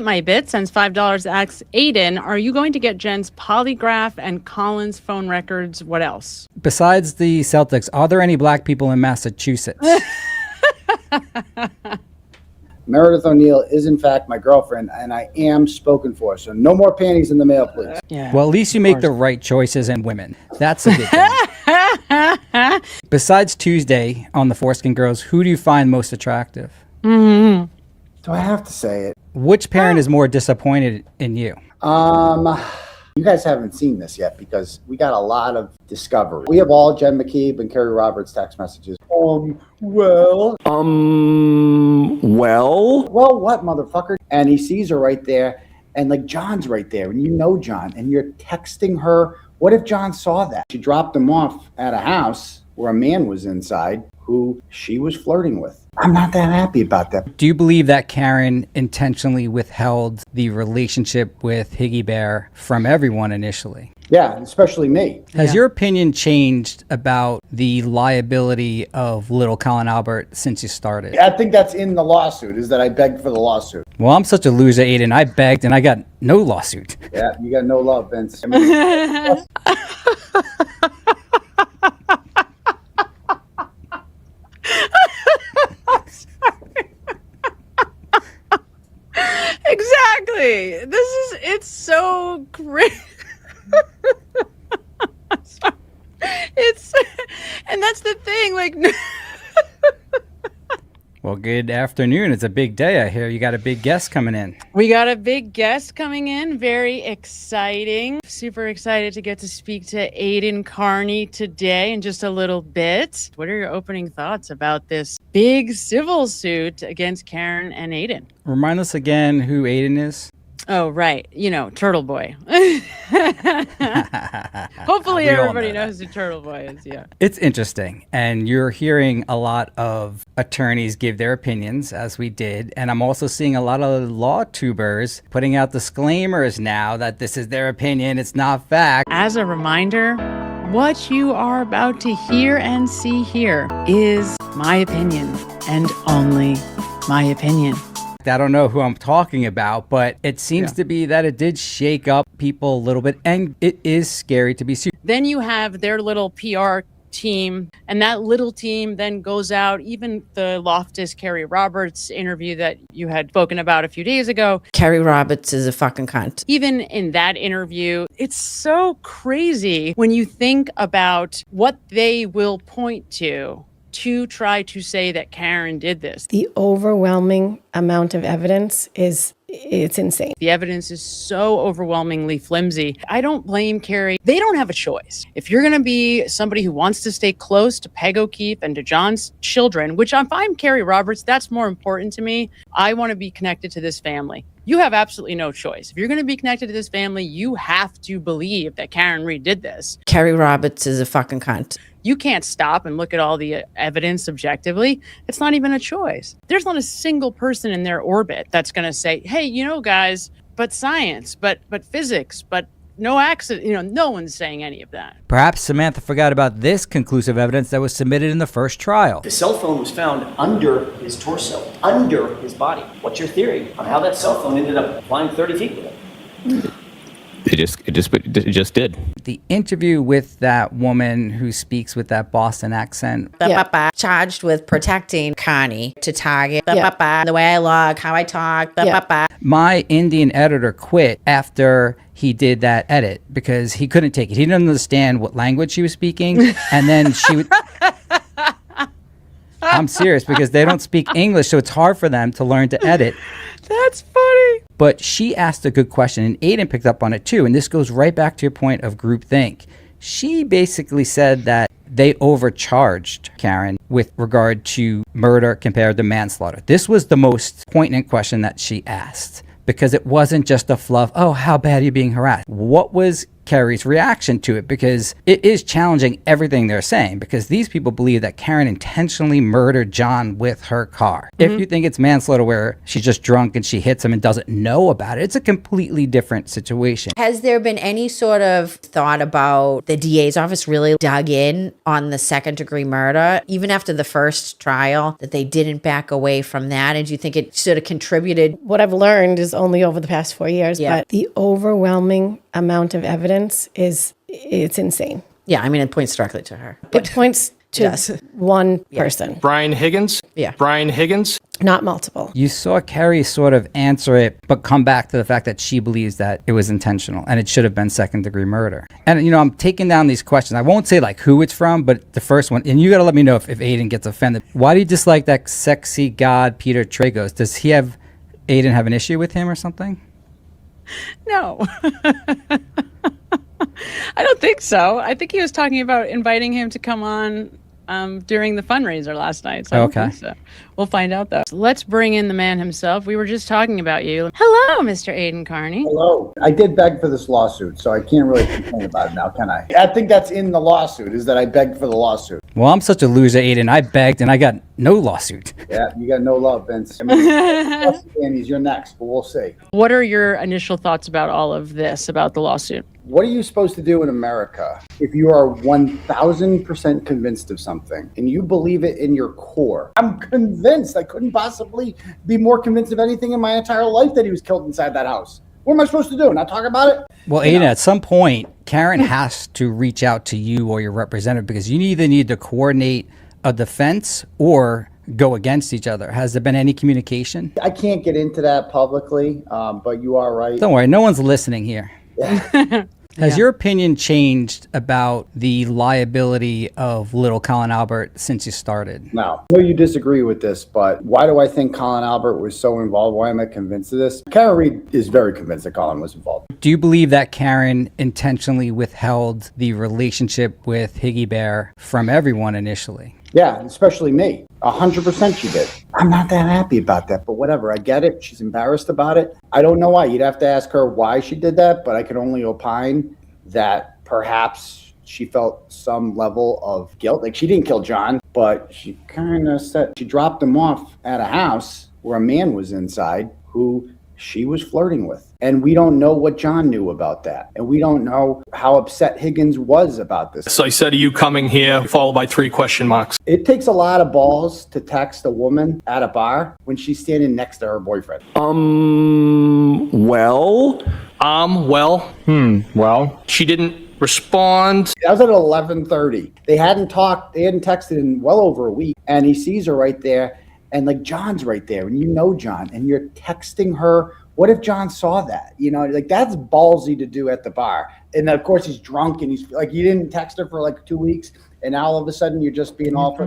right, my bit sends $5. Asks Aiden, are you going to get Jen's polygraph and Colin's phone records? What else? Besides the Celtics, are there any black people in Massachusetts? Meredith O'Neill is in fact my girlfriend, and I am spoken for. So no more panties in the mail, please. Yeah. Well, at least you make the right choices in women. That's a good thing. Besides Tuesday on the Foreskin Girls, who do you find most attractive? Do I have to say it? Which parent is more disappointed in you? You guys haven't seen this yet because we got a lot of discovery. We have all Jen McKeeb and Kerry Roberts text messages. Well, what, motherfucker? And he sees her right there, and like John's right there, and you know John, and you're texting her. What if John saw that? She dropped him off at a house where a man was inside who she was flirting with. I'm not that happy about that. Do you believe that Karen intentionally withheld the relationship with Higgy Bear from everyone initially? Yeah, especially me. Has your opinion changed about the liability of little Colin Albert since you started? I think that's in the lawsuit, is that I begged for the lawsuit. Well, I'm such a loser, Aiden. I begged and I got no lawsuit. Yeah, you got no love, Vince. Exactly. It's so great. And that's the thing, like. Well, good afternoon. It's a big day. I hear you got a big guest coming in. We got a big guest coming in. Very exciting. Super excited to get to speak to Aiden Carney today in just a little bit. What are your opening thoughts about this big civil suit against Karen and Aiden? Remind us again who Aiden is. Oh, right. You know, TurtleBoy. Hopefully everybody knows who TurtleBoy is, yeah. It's interesting. And you're hearing a lot of attorneys give their opinions, as we did. And I'm also seeing a lot of law tubers putting out disclaimers now that this is their opinion. It's not fact. As a reminder, what you are about to hear and see here is my opinion and only my opinion. I don't know who I'm talking about, but it seems to be that it did shake up people a little bit, and it is scary to be sued. Then you have their little PR team, and that little team then goes out, even the Loftus Kerry Roberts interview that you had spoken about a few days ago. Kerry Roberts is a fucking cunt. Even in that interview, it's so crazy when you think about what they will point to try to say that Karen did this. The overwhelming amount of evidence it's insane. The evidence is so overwhelmingly flimsy. I don't blame Kerry. They don't have a choice. If you're going to be somebody who wants to stay close to Peg O'Keefe and to John's children, which I'm fine, Kerry Roberts, that's more important to me. I want to be connected to this family. You have absolutely no choice. If you're going to be connected to this family, you have to believe that Karen Read did this. Kerry Roberts is a fucking cunt. You can't stop and look at all the evidence objectively. It's not even a choice. There's not a single person in their orbit that's going to say, hey, you know, guys, but science, but physics, but no accident. You know, no one's saying any of that. Perhaps Samantha forgot about this conclusive evidence that was submitted in the first trial. The cell phone was found under his torso, under his body. What's your theory on how that cell phone ended up flying 30 feet with it? It just did. The interview with that woman who speaks with that Boston accent. Charged with protecting Connie to target. The way I look, how I talk. My Indian editor quit after he did that edit because he couldn't take it. He didn't understand what language she was speaking. And then she would... I'm serious, because they don't speak English, so it's hard for them to learn to edit. That's funny. But she asked a good question, and Aiden picked up on it too. And this goes right back to your point of groupthink. She basically said that they overcharged Karen with regard to murder compared to manslaughter. This was the most poignant question that she asked, because it wasn't just a fluff, oh, how bad are you being harassed? What was Carrie's reaction to it, because it is challenging everything they're saying, because these people believe that Karen intentionally murdered John with her car. If you think it's manslaughter where she's just drunk and she hits him and doesn't know about it, it's a completely different situation. Has there been any sort of thought about the DA's office really dug in on the second degree murder, even after the first trial, that they didn't back away from that? And do you think it sort of contributed? What I've learned is only over the past 4 years, Yeah. but the overwhelming amount of evidence it's insane. Yeah, I mean, it points directly to her. It points to Yes. one person, Brian Higgins? Yeah. Brian Higgins? not multiple. You saw Carrie sort of answer it, but come back to the fact that she believes that it was intentional and it should have been second degree murder. And, you know, I'm taking down these questions. I won't say like who it's from, but the first one, and you got to let me know if Aiden gets offended. Why do you dislike that sexy god Peter Tragos? Does Aiden have an issue with him or something? No. I don't think so. I think he was talking about inviting him to come on during the fundraiser last night. So I don't think so. We'll find out, though. So let's bring in the man himself. We were just talking about you. Hello, Mr. Aiden Carney. Hello. I did beg for this lawsuit, so I can't really complain about it now, can I? I think that's in the lawsuit, is that I begged for the lawsuit. Well, I'm such a loser, Aiden. I begged and I got no lawsuit. Yeah, you got no love, Vince. I mean, Danny's, you're next, but we'll see. What are your initial thoughts about all of this, about the lawsuit? What are you supposed to do in America if you are 1,000% convinced of something and you believe it in your core? I'm convinced. I couldn't possibly be more convinced of anything in my entire life that he was killed inside that house. What am I supposed to do? Not talk about it? Well, Aiden, at some point, Karen has to reach out to you or your representative, because you either need to coordinate a defense or go against each other. Has there been any communication? I can't get into that publicly, but you are right. Don't worry, no one's listening here. Has your opinion changed about the liability of little Colin Albert since you started? No. I know you disagree with this, but why do I think Colin Albert was so involved? Why am I convinced of this? Karen Read is very convinced that Colin was involved. Do you believe that Karen intentionally withheld the relationship with Higgy Bear from everyone initially? Yeah, especially me. 100% she did. I'm not that happy about that, but whatever. I get it. She's embarrassed about it. I don't know why. You'd have to ask her why she did that, but I can only opine that perhaps she felt some level of guilt. Like, she didn't kill John, but she kind of said she dropped him off at a house where a man was inside who she was flirting with. And we don't know what John knew about that. And we don't know how upset Higgins was about this. So I said, are you coming here? Followed by 3 question marks. It takes a lot of balls to text a woman at a bar when she's standing next to her boyfriend. Well. She didn't respond. That was at 11:30. They hadn't texted in well over a week. And he sees her right there. And like, John's right there, and you know John, and you're texting her. What if John saw that? You know, like, that's ballsy to do at the bar. And of course he's drunk, and he's like, you didn't text her for like 2 weeks, and now all of a sudden you're just being all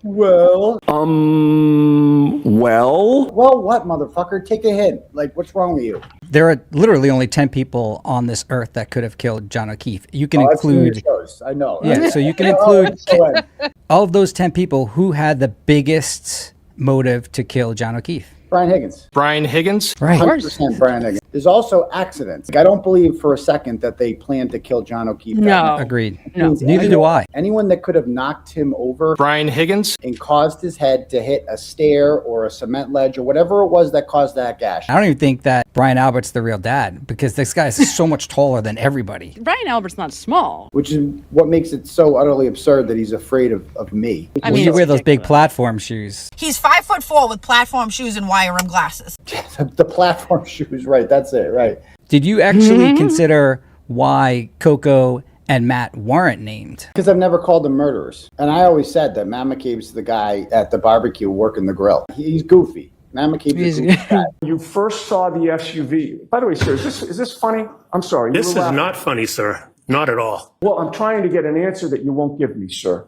well, what, motherfucker? Take a hint. Like, what's wrong with you? There are literally only 10 people on this earth that could have killed John O'Keefe. You can include... I know. Yeah, so you can include all of those 10 people. Who had the biggest motive to kill John O'Keefe? Brian Higgins. Brian Higgins? Right. 100% Brian Higgins. There's also accidents. Like, I don't believe for a second that they planned to kill John O'Keefe. No. Agreed. No. Neither do I. Anyone that could have knocked him over Brian Higgins? and caused his head to hit a stair or a cement ledge or whatever it was that caused that gash. I don't even think that Brian Albert's the real dad, because this guy is so much taller than everybody. Brian Albert's not small. Which is what makes it so utterly absurd that he's afraid of me. I Well, mean, you it's wear those big ridiculous. platform shoes. He's 5'4" with platform shoes and wire rim glasses. The platform shoes, right? That's it, right? Did you actually consider why Coco and Matt weren't named? Because I've never called them murderers. And I always said that Matt McCabe's the guy at the barbecue working the grill. He's goofy. Matt McCabe's a goofy guy. You first saw the SUV. By the way, sir, is this funny? I'm sorry. This is not funny, sir. Not at all. Well, I'm trying to get an answer that you won't give me, sir.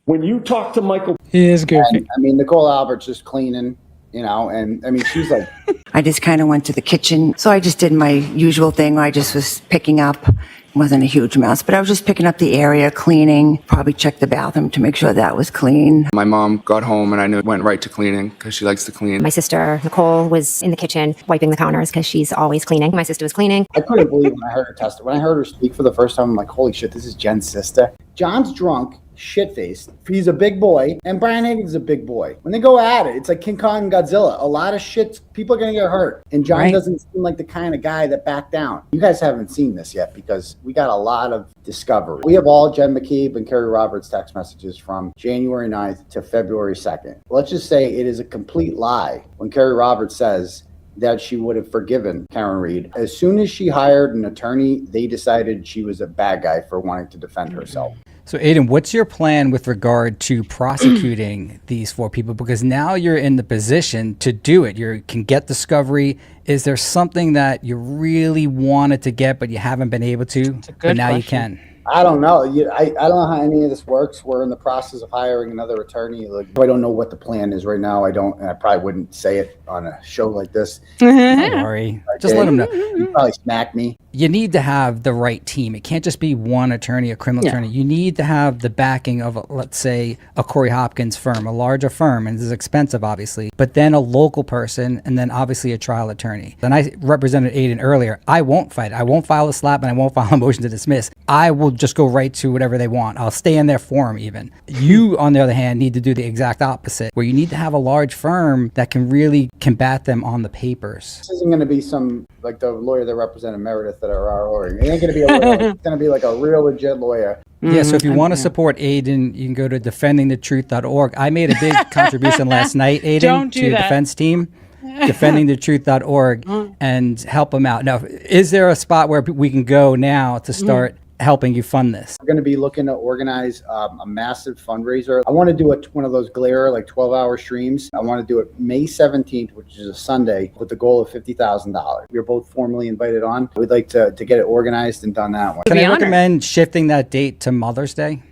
When you talk to Michael... He is goofy. And, I mean, Nicole Albert's just cleaning you know, and I mean, she's like, I just kind of went to the kitchen. So I just did my usual thing where I just was picking up. It wasn't a huge mess, but I was just picking up the area, cleaning, probably checked the bathroom to make sure that was clean. My mom got home and I knew it went right to cleaning because she likes to clean. My sister, Nicole, was in the kitchen wiping the counters because she's always cleaning. My sister was cleaning. I couldn't believe when I heard her testify. When I heard her speak for the first time, I'm like, holy shit, this is Jen's sister. John's drunk, shit-faced. He's a big boy, and Brian Higgins is a big boy. When they go at it, it's like King Kong and Godzilla. A lot of shit, people are going to get hurt. And John doesn't seem like the kind of guy that backed down. You guys haven't seen this yet because we got a lot of discovery. We have all Jen McKeeb and Kerry Roberts text messages from January 9th to February 2nd. Let's just say it is a complete lie when Kerry Roberts says that she would have forgiven Karen Read. As soon as she hired an attorney, they decided she was a bad guy for wanting to defend herself. So Aiden, what's your plan with regard to prosecuting these 4 people? Because now you're in the position to do it. You can get discovery. Is there something that you really wanted to get but you haven't been able to, but now you can? I don't know. I don't know how any of this works. We're in the process of hiring another attorney. Like, I don't know what the plan is right now. And I probably wouldn't say it on a show like this. Don't worry. Just let them know. You'd probably smack me. You need to have the right team. It can't just be one attorney, a criminal attorney. You need to have the backing of, let's say, a Corey Hopkins firm, a larger firm, and this is expensive, obviously, but then a local person, and then obviously a trial attorney. And I represented Aiden earlier. I won't fight. I won't file a slap, and I won't file a motion to dismiss. I will just go right to whatever they want. I'll stay in their forum even. You, on the other hand, need to do the exact opposite, where you need to have a large firm that can really combat them on the papers. This isn't going to be some, like the lawyer that represented Meredith at our lawyer. It ain't going to be a lawyer. It's going to be like a real legit lawyer. Yeah, so if you want to support Aiden, you can go to defendingthetruth.org. I made a big contribution last night, Aiden, to the defense team. defendingthetruth.org and help them out. Now, is there a spot where we can go now to start helping you fund this? We're going to be looking to organize a massive fundraiser. I want to do one of those glare, like 12-hour streams. I want to do it May 17th, which is a Sunday, with the goal of $50,000. We're both formally invited on. We'd like to get it organized and done that one. Can I recommend shifting that date to Mother's Day?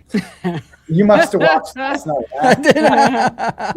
You must have watched last night. Huh?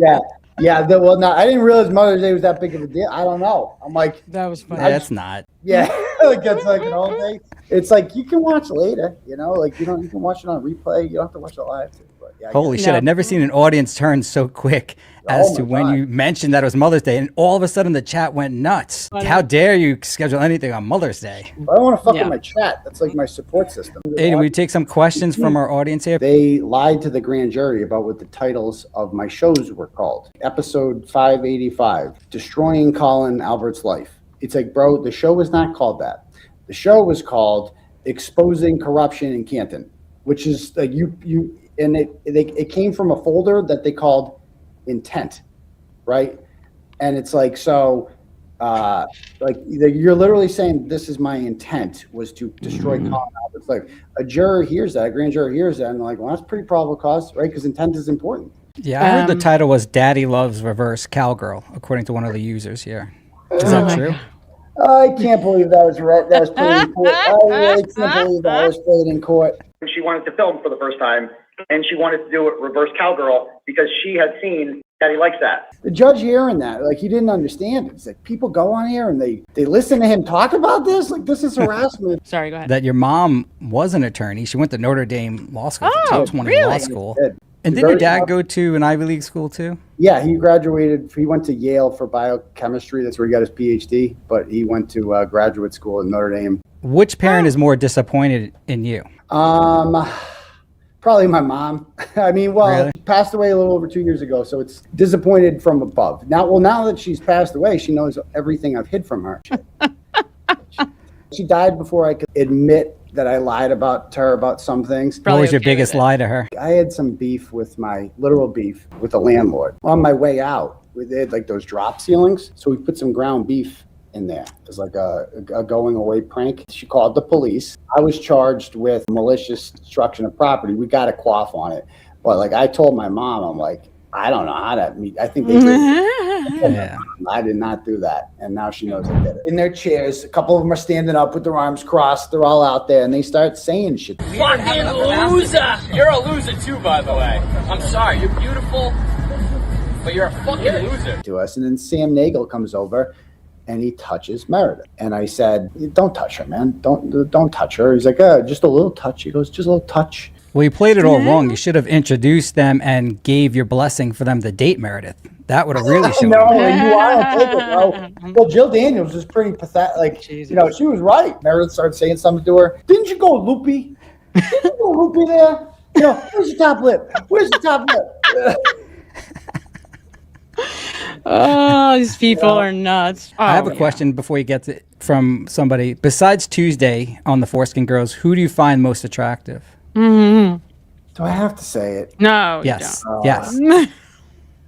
Yeah. Well, no, I didn't realize Mother's Day was that big of a deal. I don't know. I'm like, that was fun. That's not. Yeah, like it's like an old day. It's like you can watch later, you know, like you can watch it on replay. You don't have to watch it live. But yeah, holy shit! I've never seen an audience turn so quick as to when you mentioned that it was Mother's Day, and all of a sudden the chat went nuts. How dare you schedule anything on Mother's Day? I don't want to fuck with my chat. That's like my support system. Aiden, will you take some questions from our audience here? They lied to the grand jury about what the titles of my shows were called. Episode 585, Destroying Colin Albert's Life. It's like, bro, the show was not called that. The show was called Exposing Corruption in Canton, which is like it came from a folder that they called Intent, right? And it's like, so like you're literally saying this is my intent was to destroy Colin Albert's life. A juror hears that, a grand juror hears that, and they're like, well, that's pretty probable cause, right? Because intent is important. Yeah, I heard the title was Daddy Loves Reverse Cowgirl, according to one of the users here. Is that true? I can't believe that was right. That was played in court. I really can't believe that was played in court. She wanted to film for the first time, and she wanted to do it reverse cowgirl because she had seen that he likes that. The judge hearing that, like, he didn't understand it. It's like people go on here and they listen to him talk about this. Like, this is harassment. Sorry, go ahead. That your mom was an attorney. She went to Notre Dame Law School, top 20 law school. And didn't your dad go to an Ivy League school too? Yeah, he graduated. He went to Yale for biochemistry. That's where he got his PhD. But he went to graduate school at Notre Dame. Which parent is more disappointed in you? Probably my mom. I mean, well, she passed away a little over 2 years ago, so it's disappointed from above. Now that she's passed away, she knows everything I've hid from her. She died before I could admit that I lied about her about some things. What was your biggest lie to her? I had some beef with literal beef with the landlord. On my way out, they had like those drop ceilings, so we put some ground beef in there. It was like a going away prank. She called the police. I was charged with malicious destruction of property. We got a quaff on it. But like I told my mom, I'm like, I don't know how that meet. I think they did. Yeah. I did not do that. And now she knows I did it. In their chairs, a couple of them are standing up with their arms crossed. They're all out there and they start saying shit. Fucking loser! You're a loser too, by the way. I'm sorry. You're beautiful. But you're a fucking loser. To us, and then Sam Nagel comes over and he touches Meredith. And I said, don't touch her, man. Don't touch her. He's like, just a little touch. He goes, just a little touch. Well, you played it all wrong. You should have introduced them and gave your blessing for them to date Meredith. That would have really shown. No, you are a bro. Well, Jill Daniels was pretty pathetic. Like, she was right. Meredith started saying something to her. Didn't you go loopy? Didn't you go loopy there? Where's your top lip? Where's your top lip? Oh, these people are nuts. I have a question before you get to from somebody. Besides Tuesday on the Foreskin Girls, who do you find most attractive? Do I have to say it? No. Yes. You don't.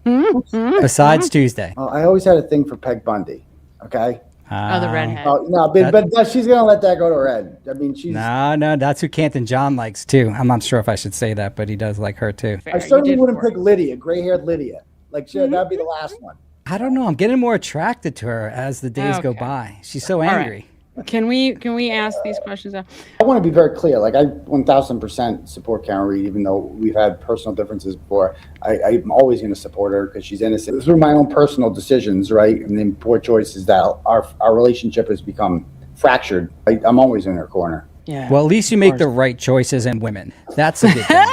Yes. Besides Tuesday. Well, I always had a thing for Peg Bundy. Okay. The redhead. No, but she's gonna let that go to her head. I mean, she's. No, that's who Canton John likes too. I'm not sure if I should say that, but he does like her too. I certainly wouldn't pick Lydia, gray-haired Lydia. Like, that'd be the last one. I don't know. I'm getting more attracted to her as the days go by. She's so angry. Right. Can we ask these questions? I want to be very clear. Like, I 1,000% support Karen Read, even though we've had personal differences before. I'm always going to support her because she's innocent. Through my own personal decisions, right, and then poor choices that our relationship has become fractured. I'm always in her corner. Yeah. Well, at least you make the right choices in women. That's a good thing.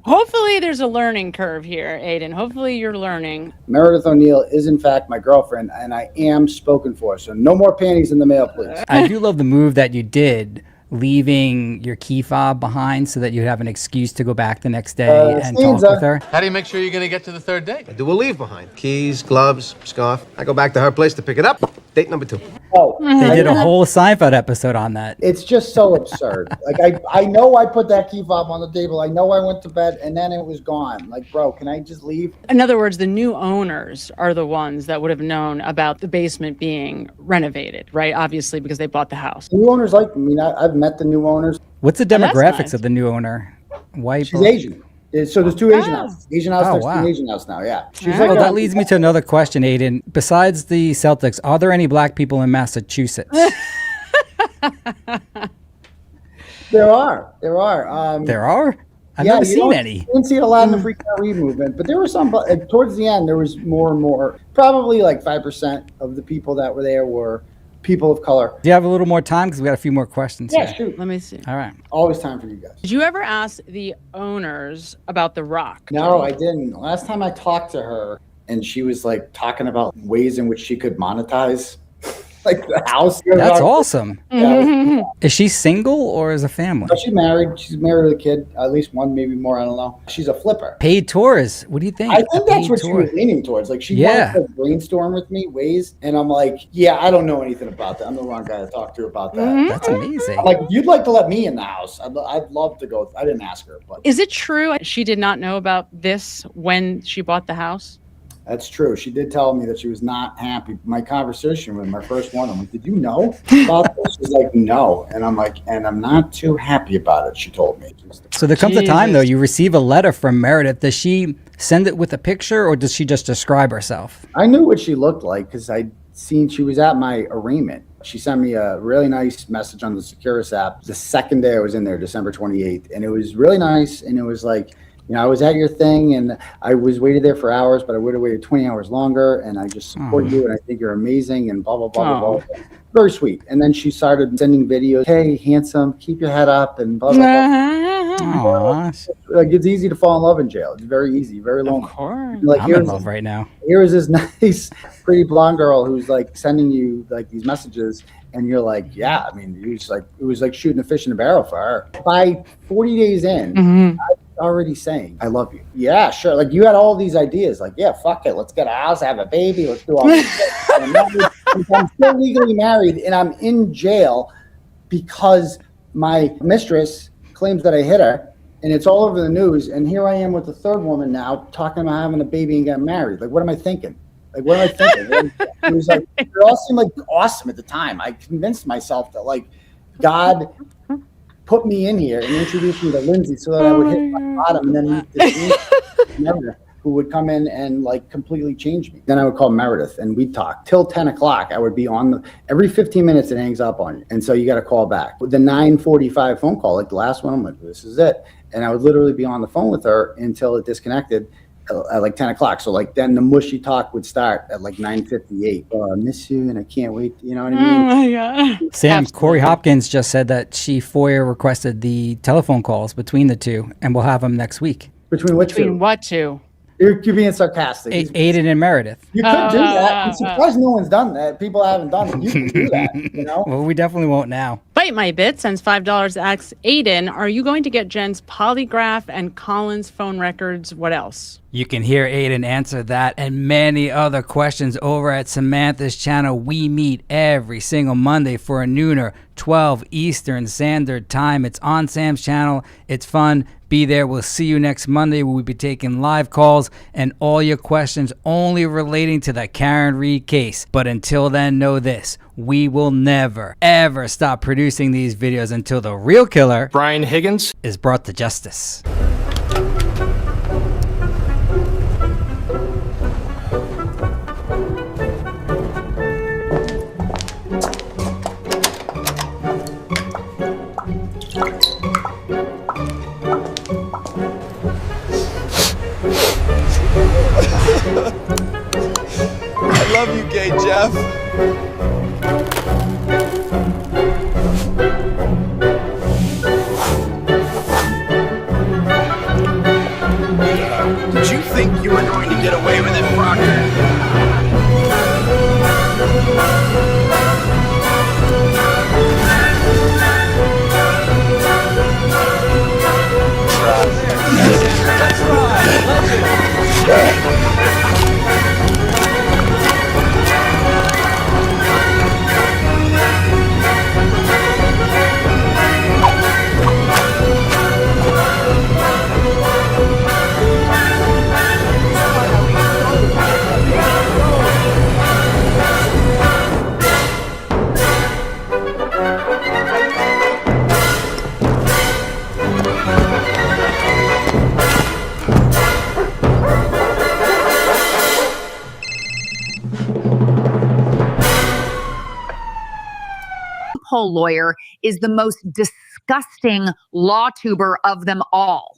Hopefully there's a learning curve here, Aiden. Hopefully you're learning. Meredith O'Neill is in fact my girlfriend, and I am spoken for. So no more panties in the mail, please. I do love the move that you did, leaving your key fob behind so that you have an excuse to go back the next day and talk with her. How do you make sure you're going to get to the third date? I do a leave behind. Keys, gloves, scarf. I go back to her place to pick it up. Date number 2. Oh, they did a whole Seinfeld episode on that. It's just so absurd. Like, I know I put that key fob on the table. I know I went to bed, and then it was gone. Like, bro, can I just leave? In other words, the new owners are the ones that would have known about the basement being renovated, right? Obviously, because they bought the house. The new owners like me. I've met the new owners. What's the demographics of the new owner? White? She's Asian. So there's 2 Asian houses. Asian house, there's 2 Asian house now, yeah. Well, that leads me to another question, Aiden. Besides the Celtics, are there any black people in Massachusetts? There are. There are? I've never seen any. You didn't see it a lot in the Free Karen Read movement, but there were some, towards the end, there was more and more. Probably like 5% of the people that were there were people of color. Do you have a little more time? Because we got a few more questions Yeah, here. shoot. Let me see. All right. Always time for you guys. Did you ever ask the owners about The Rock? No, I didn't. Last time I talked to her, and she was like talking about ways in which she could monetize like the house. That's awesome. Is she single or is a family? She's married. She's married with a kid. At least one, maybe more. I don't know. She's a flipper. Paid tours. What do you think? I think that's what she was leaning towards. Like, she wanted to brainstorm with me ways, and I'm like, yeah, I don't know anything about that. I'm the wrong guy to talk to about that. That's amazing. I'm like, if you'd like to let me in the house, I'd love to go. I didn't ask her, but Is it true she did not know about this when she bought the house? that's true. She did tell me that she was not happy. My conversation with my first one, I'm like, did you know about this? She's like, no. And I'm like, and I'm not too happy about it, she told me. So there comes a time, though, you receive a letter from Meredith. Does she send it with a picture or does she just describe herself? I knew what she looked like because I'd seen she was at my arraignment. She sent me a really nice message on the Securus app the second day I was in there, December 28th. And it was really nice. And it was like, I was at your thing and I was waited there for hours, but I would have waited 20 hours longer. And I just support you and I think you're amazing and blah, blah, blah, blah, blah. Very sweet. And then she started sending videos. Hey, handsome, keep your head up and blah, blah, blah. Like, it's easy to fall in love in jail. It's very easy, very lonely. Of course. Like, I'm in love right now. Here's this nice, pretty blonde girl who's like sending you like these messages. And you're like, yeah, I mean, it was like shooting a fish in a barrel for her. By 40 days in, I was already saying, I love you. Yeah, sure. Like, you had all these ideas. Like, yeah, fuck it. Let's get a house, have a baby. Let's do all this shit. I'm still legally married and I'm in jail because my mistress claims that I hit her. And it's all over the news. And here I am with the third woman now talking about having a baby and getting married. Like, what am I thinking? Like, what am I thinking? It was like, it all seemed like awesome at the time. I convinced myself that, like, God put me in here and introduced me to Lindsay so that I would hit my bottom and then meet this Meredith who would come in and, like, completely change me. Then I would call Meredith and we'd talk. Till 10 o'clock, I would be on every 15 minutes it hangs up on you. And so you got to call back. With the 9:45 phone call, like the last one, I'm like, this is it. And I would literally be on the phone with her until it disconnected. at like 10 o'clock. So like then the mushy talk would start at like 9:58. Oh, I miss you and I can't wait. You know what I mean? Oh my God. Sam, Corey Hopkins just said that she FOIA requested the telephone calls between the two, and we'll have them next week. Between what Between two? what two? You're being sarcastic. Aiden and Meredith. You could do that. I'm surprised no one's done that. People haven't done it. You can do that, you know? Well, we definitely won't now. Bite My Bit sends $5, asks Aiden, are you going to get Jen's polygraph and Colin's phone records? What else? You can hear Aiden answer that and many other questions over at Samantha's channel. We meet every single Monday for a nooner, 12 Eastern Standard Time. It's on Sam's channel. It's fun. Be there. We'll see you next Monday. We'll be taking live calls and all your questions only relating to the Karen Read case. But until then, know this. We will never, ever stop producing these videos until the real killer, Brian Higgins, is brought to justice. I love you, gay Jeff. Did you think you were going to get away with it, Proctor? Loophole lawyer is the most disgusting law tuber of them all.